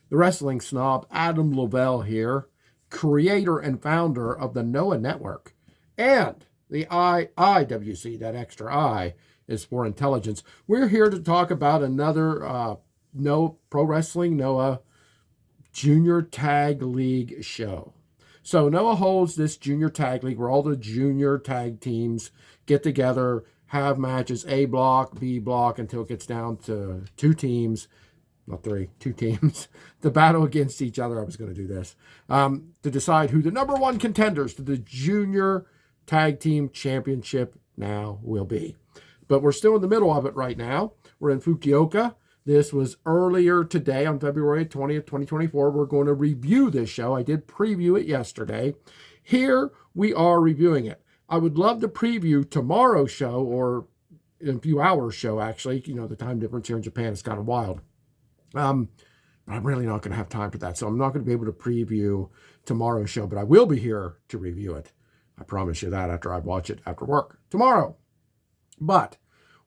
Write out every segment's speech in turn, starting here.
The wrestling snob Adam Lavelle here, creator and founder of the Noah Network, and the IWC, that extra I is for intelligence. We're here to talk about another No Pro Wrestling Noah Junior Tag League show. So Noah holds this Junior Tag League where all the junior tag teams get together, have matches, A block, B block, until it gets down to two teams, not three, two teams, to battle against each other. I was going to do this, to decide who the number one contenders to the Junior Tag Team Championship now will be. But we're still in the middle of it right now. We're in Fukuoka. This was earlier today on February 20th, 2024. We're going to review this show. I did preview it yesterday. Here we are reviewing it. I would love to preview tomorrow's show, or in a few hours show, actually. You know, the time difference here in Japan is kind of wild. But I'm really not going to have time for that. So I'm not going to be able to preview tomorrow's show, but I will be here to review it. I promise you that after I watch it after work tomorrow. But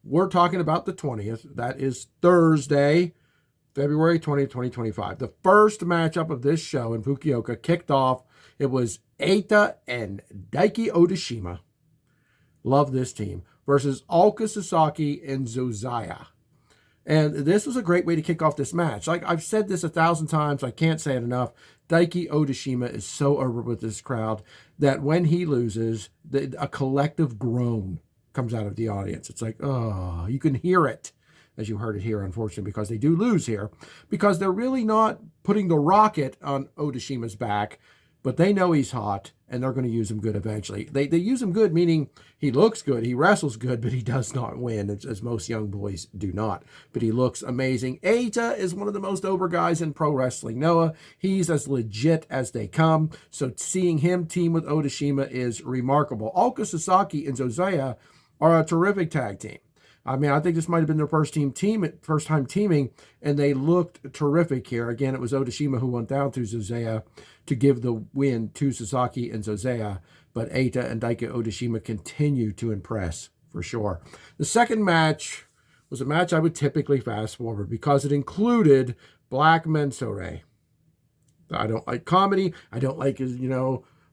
we're talking about the 20th. That is Thursday, February 20th, 2025. The first matchup of this show in Fukuoka kicked off. It was Eita and Daiki Odashima. Love this team. Versus Ulka Sasaki and Zozaya. And this was a great way to kick off this match. Like I've said this 1,000 times, I can't say it enough. Daiki Odashima is so over with this crowd that when he loses, a collective groan comes out of the audience. It's like, oh, you can hear it, as you heard it here, unfortunately, because they do lose here, because they're really not putting the rocket on Odashima's back, but they know he's hot, and they're going to use him good eventually. They use him good, meaning he looks good, he wrestles good, but he does not win, as most young boys do not. But he looks amazing. Eita is one of the most over guys in pro wrestling. Noah, he's as legit as they come, so seeing him team with Odashima is remarkable. Ulka Sasaki and Zozaya are a terrific tag team. I mean, I think this might have been their first time teaming, and they looked terrific here. Again, it was Odashima who went down to Zozaya to give the win to Sasaki and Zozaya, but Eita and Daiki Odashima continue to impress, for sure. The second match was a match I would typically fast forward because it included Black Mensore. I don't like comedy. I don't like his,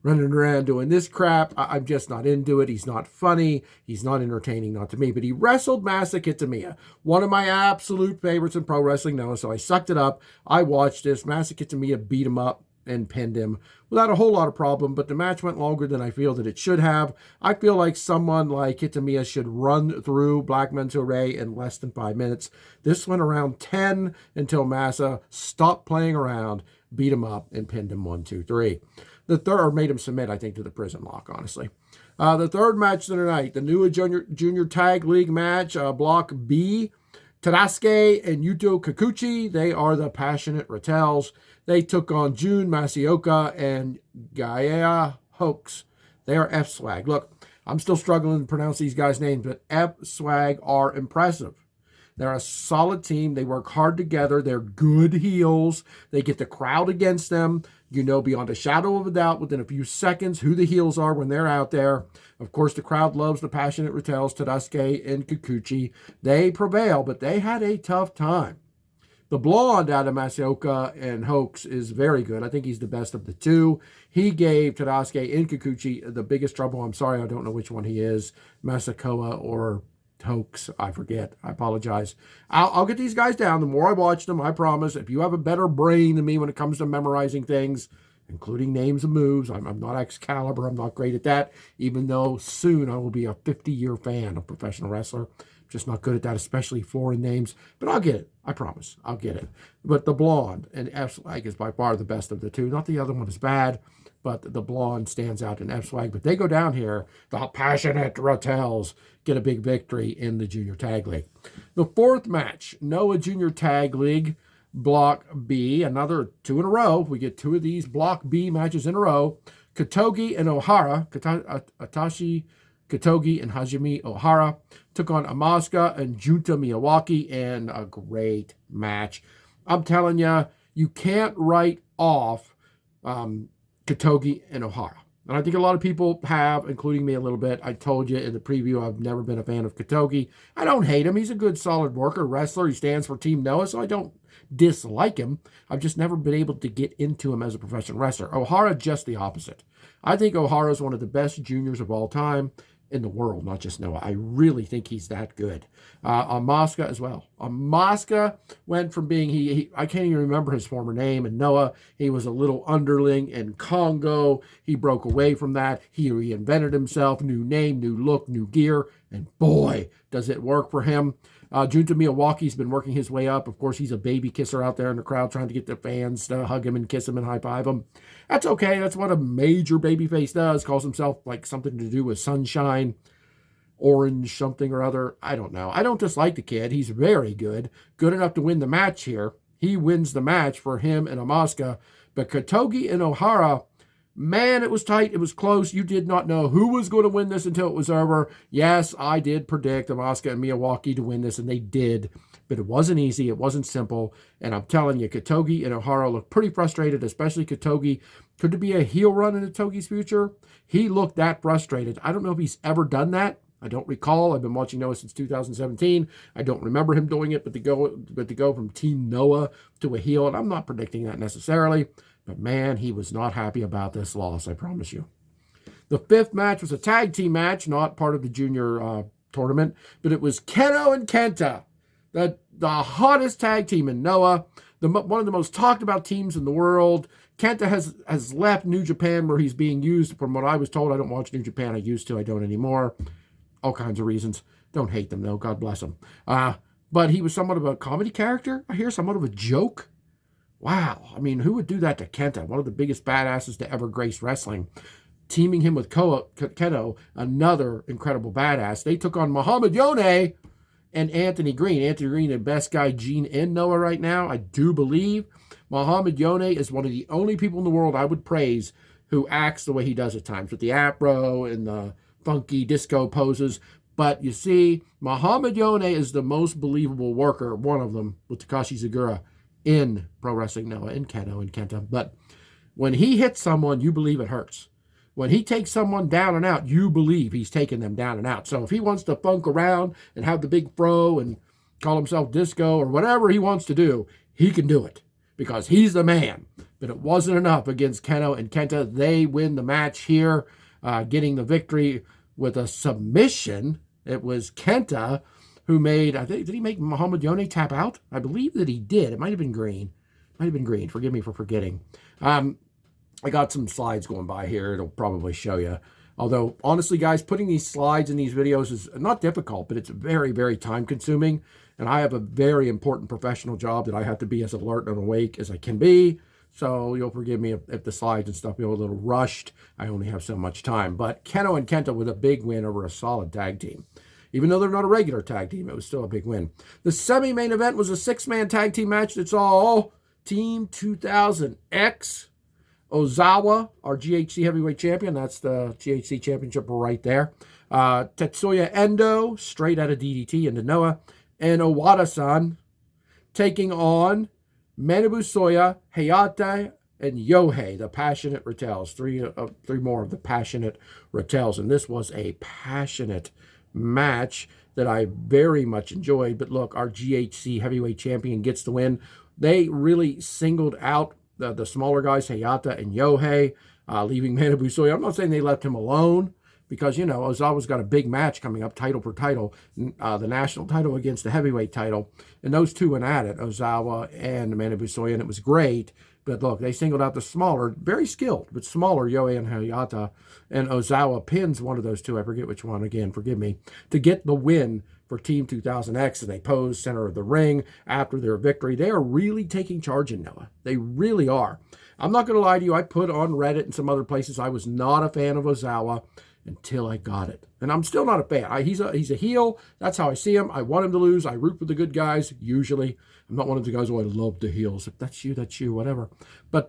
running around doing this crap. I'm just not into it. He's not funny. He's not entertaining, not to me. But he wrestled Masa Kitamiya, one of my absolute favorites in pro wrestling now. So I sucked it up. I watched this. Masa Kitamiya beat him up and pinned him without a whole lot of problem. But the match went longer than I feel that it should have. I feel like someone like Kitamiya should run through Black Mensore in less than 5 minutes. This went around 10 until Masa stopped playing around, beat him up, and pinned him 1, 2, 3. The third, or made him submit, I think, to the prison lock, honestly. The third match of the night, the new junior tag league match, Block B, Tadasuke and Yuto Kikuchi. They are the Passionate Rattels. They took on Jun Masioka and Gaia Hoax. They are F-Swag. Look, I'm still struggling to pronounce these guys' names, but F-Swag are impressive. They're a solid team. They work hard together. They're good heels. They get the crowd against them. You know beyond a shadow of a doubt within a few seconds who the heels are when they're out there. Of course, the crowd loves the Passionate Rattels, Tadasuke and Kikuchi. They prevail, but they had a tough time. The blonde out of Masioka and Hoax is very good. I think he's the best of the two. He gave Tadasuke and Kikuchi the biggest trouble. I'm sorry, I don't know which one he is, Masakoa or Hoax, I forget. I apologize. I'll get these guys down. The more I watch them, I promise. If you have a better brain than me when it comes to memorizing things, including names and moves, I'm not Excalibur. I'm not great at that, even though soon I will be a 50-year fan of professional wrestler. Just not good at that, especially foreign names. But I'll get it. I promise. I'll get it. But the blonde and F-Swag is by far the best of the two. Not the other one is bad, but the blonde stands out in F-Swag. But they go down here. The Passionate Rattels get a big victory in the Junior Tag League. The fourth match, Noah Junior Tag League, Block B. Another 2 in a row. We get 2 of these Block B matches in a row. Katogi and Ohara, Atashi Katogi and Hajime Ohara took on Amaska and Junta Miyawaki in a great match. I'm telling you, you can't write off Katogi and Ohara. And I think a lot of people have, including me a little bit. I told you in the preview, I've never been a fan of Katogi. I don't hate him. He's a good, solid worker, wrestler. He stands for Team Noah, so I don't dislike him. I've just never been able to get into him as a professional wrestler. Ohara, just the opposite. I think Ohara is one of the best juniors of all time in the world, not just Noah. I really think he's that good. Asuka as well. Asuka went from being, I can't even remember his former name. And Noah, he was a little underling in Congo. He broke away from that. He reinvented himself, new name, new look, new gear. And boy, does it work for him. Junta Miyawaki's been working his way up. Of course, he's a baby kisser out there in the crowd trying to get the fans to hug him and kiss him and high-five him. That's okay. That's what a major babyface does. Calls himself like something to do with sunshine, orange something or other. I don't know. I don't dislike the kid. He's very good. Good enough to win the match here. He wins the match for him and Asuka. But Katogi and Ohara, man, it was tight. It was close. You did not know who was going to win this until it was over. Yes, I did predict Asuka and Miyawaki to win this, and they did. But it wasn't easy. It wasn't simple. And I'm telling you, Katogi and Ohara look pretty frustrated, especially Katogi. Could it be a heel run in Katogi's future? He looked that frustrated. I don't know if he's ever done that. I don't recall. I've been watching Noah since 2017. I don't remember him doing it, but to go from Team Noah to a heel, and I'm not predicting that necessarily. But man, he was not happy about this loss, I promise you. The fifth match was a tag team match, not part of the junior tournament, but it was Kenoh and Kenta, the hottest tag team in Noah, one of the most talked about teams in the world. Kenta has left New Japan, where he's being used, from what I was told. I don't watch New Japan. I used to. I don't anymore. All kinds of reasons. Don't hate them, though. God bless them. But he was somewhat of a comedy character. I hear somewhat of a joke. Wow. I mean, who would do that to Kenta? One of the biggest badasses to ever grace wrestling. Teaming him with Kenoh, another incredible badass. They took on Muhammad Yone and Anthony Green. Anthony Green, the best guy Gene in Noah right now, I do believe. Muhammad Yone is one of the only people in the world I would praise who acts the way he does at times, with the afro and the funky disco poses. But you see, Muhammad Yone is the most believable worker, one of them, with Takashi Zagura in Pro Wrestling Noah, in Kenoh and Kenta. But when he hits someone, you believe it hurts. When he takes someone down and out, you believe he's taking them down and out. So if he wants to funk around and have the big fro and call himself disco or whatever he wants to do, he can do it because he's the man. But it wasn't enough against Kenoh and Kenta. They win the match here, getting the victory with a submission. It was Kenta who made, I think, did he make Muhammad Yone tap out? I believe that he did. It might have been Green. Forgive me for forgetting. I got some slides going by here. It'll probably show you. Although, honestly, guys, putting these slides in these videos is not difficult, but it's very, very time-consuming. And I have a very important professional job that I have to be as alert and awake as I can be. So you'll forgive me if the slides and stuff feel a little rushed. I only have so much time. But Kenoh and Kenta with a big win over a solid tag team. Even though they're not a regular tag team, it was still a big win. The semi-main event was a six-man tag team match. It's all Team 2000X. Ozawa, our GHC heavyweight champion. That's the GHC championship right there. Tetsuya Endo, straight out of DDT into Noah. And Owada-san taking on Manabu Soya, Hayate, and Yohei, the Passionate Rattels. Three more of the Passionate Rattels. And this was a passionate match that I very much enjoyed. But look, our GHC heavyweight champion gets the win. They really singled out the smaller guys, Hayata and Yohei, leaving Manabu Soya. I'm not saying they left him alone because, Ozawa's got a big match coming up, title for title, the national title against the heavyweight title. And those two went at it, Ozawa and Manabu Soya, and it was great. But look, they singled out the smaller, very skilled, but smaller Yohei and Hayata. And Ozawa pins one of those two, I forget which one, again, forgive me, to get the win for Team 2000X, and they pose center of the ring after their victory. They are really taking charge in Noah. They really are. I'm not going to lie to you. I put on Reddit and some other places I was not a fan of Ozawa until I got it. And I'm still not a fan. He's a heel. That's how I see him. I want him to lose. I root for the good guys, usually. I'm not one of the guys who I love the heels. If that's you, whatever. But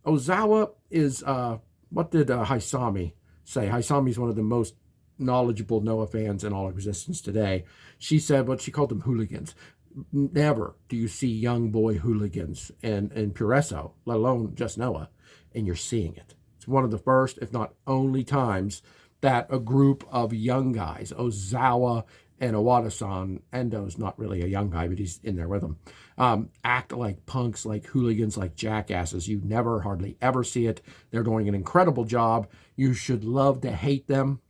Ozawa is, what did Haisami say? Haisami is one of the most knowledgeable Noah fans in all existence today. She said what she called them hooligans. Never do you see young boy hooligans in Puresso, let alone just Noah, and you're seeing it. It's one of the first, if not only times, that a group of young guys, Ozawa and Owada-san, Endo's not really a young guy, but he's in there with them, act like punks, like hooligans, like jackasses. You never, hardly ever see it. They're doing an incredible job. You should love to hate them.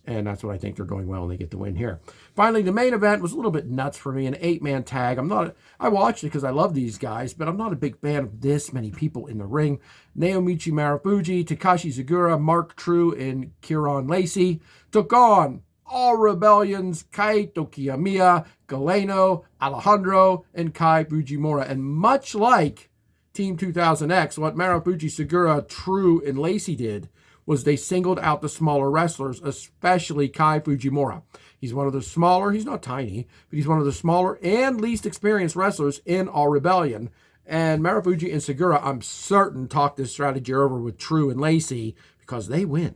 And that's what I think they're doing well, and they get the win here. Finally, the main event was a little bit nuts for me, an 8-man tag. I watched it because I love these guys, but I'm not a big fan of this many people in the ring. Naomichi Marufuji, Takashi Sugiura, Mark True, and Kieran Lacey took on All Rebellion's Kaito Kiyomiya, Galeno, Alejandro, and Kai Fujimura. And much like Team 2000X, what Marufuji, Sugiura, True, and Lacey did was they singled out the smaller wrestlers, especially Kai Fujimura. He's one of the smaller, he's not tiny, but he's one of the smaller and least experienced wrestlers in All Rebellion. And Marufuji and Sugiura, I'm certain, talked this strategy over with True and Lacey because they win.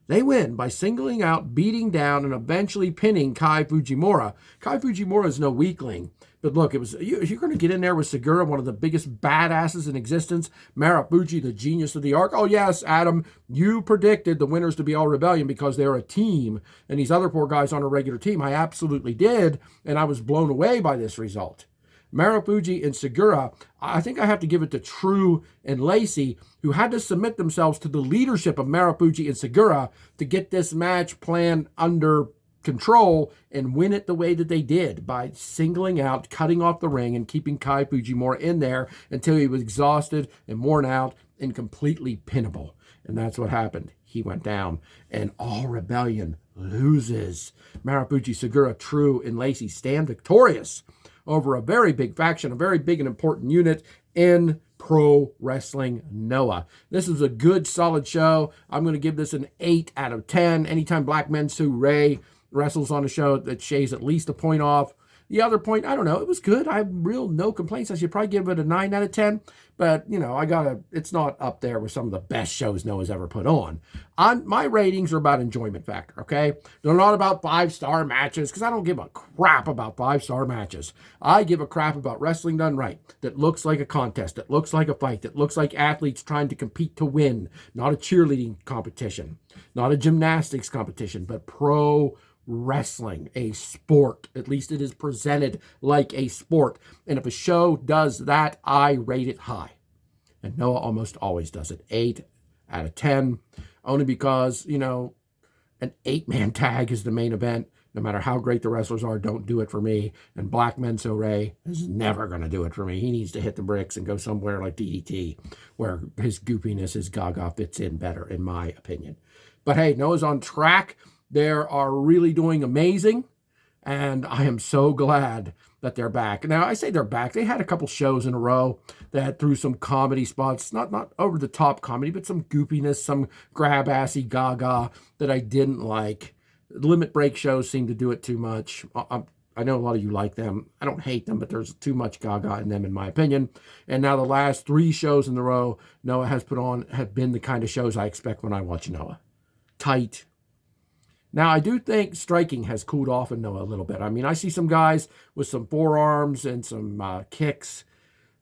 They win by singling out, beating down, and eventually pinning Kai Fujimura. Kai Fujimura is no weakling. But look, you're going to get in there with Sugiura, one of the biggest badasses in existence. Marufuji, the genius of the arc. Oh, yes, Adam, you predicted the winners to be All Rebellion because they're a team. And these other poor guys on a regular team, I absolutely did. And I was blown away by this result. Marufuji and Sugiura, I think I have to give it to True and Lacey, who had to submit themselves to the leadership of Marufuji and Sugiura to get this match plan under control and win it the way that they did by singling out, cutting off the ring, and keeping Kai Fujimura in there until he was exhausted and worn out and completely pinnable. And that's what happened. He went down, and All Rebellion loses. Marufuji, Sugiura, True, and Lacey stand victorious over a very big faction, a very big and important unit in Pro Wrestling Noah. This is a good, solid show. I'm going to give this an 8 out of 10. Anytime Black Mensu Ray wrestles on a show, that shaves at least a point off. The other point, I don't know, it was good. I have no complaints. I should probably give it a 9 out of 10. But, it's not up there with some of the best shows Noah's ever put on. My ratings are about enjoyment factor, okay? They're not about 5-star matches, because I don't give a crap about 5-star matches. I give a crap about wrestling done right, that looks like a contest, that looks like a fight, that looks like athletes trying to compete to win, not a cheerleading competition, not a gymnastics competition, but pro wrestling, a sport. At least it is presented like a sport. And if a show does that, I rate it high. And Noah almost always does it. 8 out of 10. Only because, an 8-man tag is the main event. No matter how great the wrestlers are, don't do it for me. And Black Menso Ray is never going to do it for me. He needs to hit the bricks and go somewhere like DDT, where his goopiness, his gaga fits in better, in my opinion. But hey, Noah's on track. They are really doing amazing, and I am so glad that they're back. Now, I say they're back. They had a couple shows in a row that threw some comedy spots, not over-the-top comedy, but some goopiness, some grab-assy gaga that I didn't like. Limit Break shows seem to do it too much. I know a lot of you like them. I don't hate them, but there's too much gaga in them, in my opinion. And now the last 3 shows in a row Noah has put on have been the kind of shows I expect when I watch Noah. Tight. Now, I do think striking has cooled off in Noah a little bit. I mean, I see some guys with some forearms and some kicks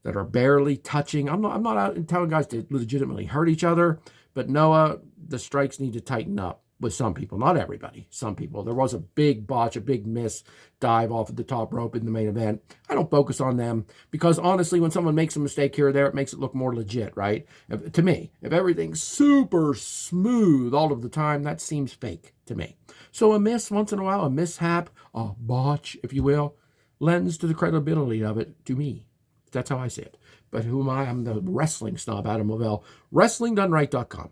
that are barely touching. I'm not out telling guys to legitimately hurt each other, but Noah, the strikes need to tighten up with some people. Not everybody, some people. There was a big botch, a big miss dive off of the top rope in the main event. I don't focus on them because, honestly, when someone makes a mistake here or there, it makes it look more legit, right? To me, if everything's super smooth all of the time, that seems fake to me. So a miss once in a while, a mishap, a botch, if you will, lends to the credibility of it to me. That's how I see it. But who am I? I'm the wrestling snob, Adam Lavelle. WrestlingDoneRight.com.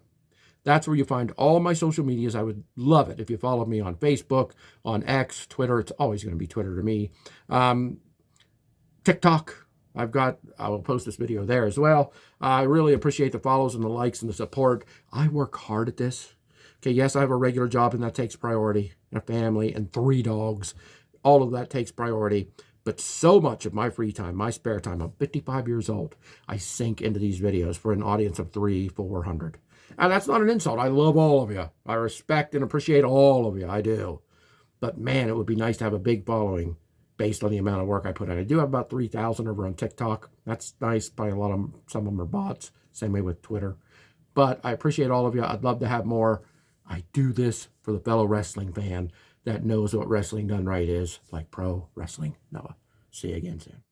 That's where you find all my social medias. I would love it if you follow me on Facebook, on X, Twitter. It's always going to be Twitter to me. TikTok. I will post this video there as well. I really appreciate the follows and the likes and the support. I work hard at this. Okay, yes, I have a regular job, and that takes priority, and a family, and 3 dogs. All of that takes priority. But so much of my free time, my spare time, I'm 55 years old, I sink into these videos for an audience of 300-400. And that's not an insult. I love all of you. I respect and appreciate all of you. I do. But man, it would be nice to have a big following based on the amount of work I put in. I do have about 3,000 over on TikTok. That's nice. Probably some of them are bots. Same way with Twitter. But I appreciate all of you. I'd love to have more. I do this for the fellow wrestling fan that knows what wrestling done right is, like pro wrestling. Noah. See you again soon.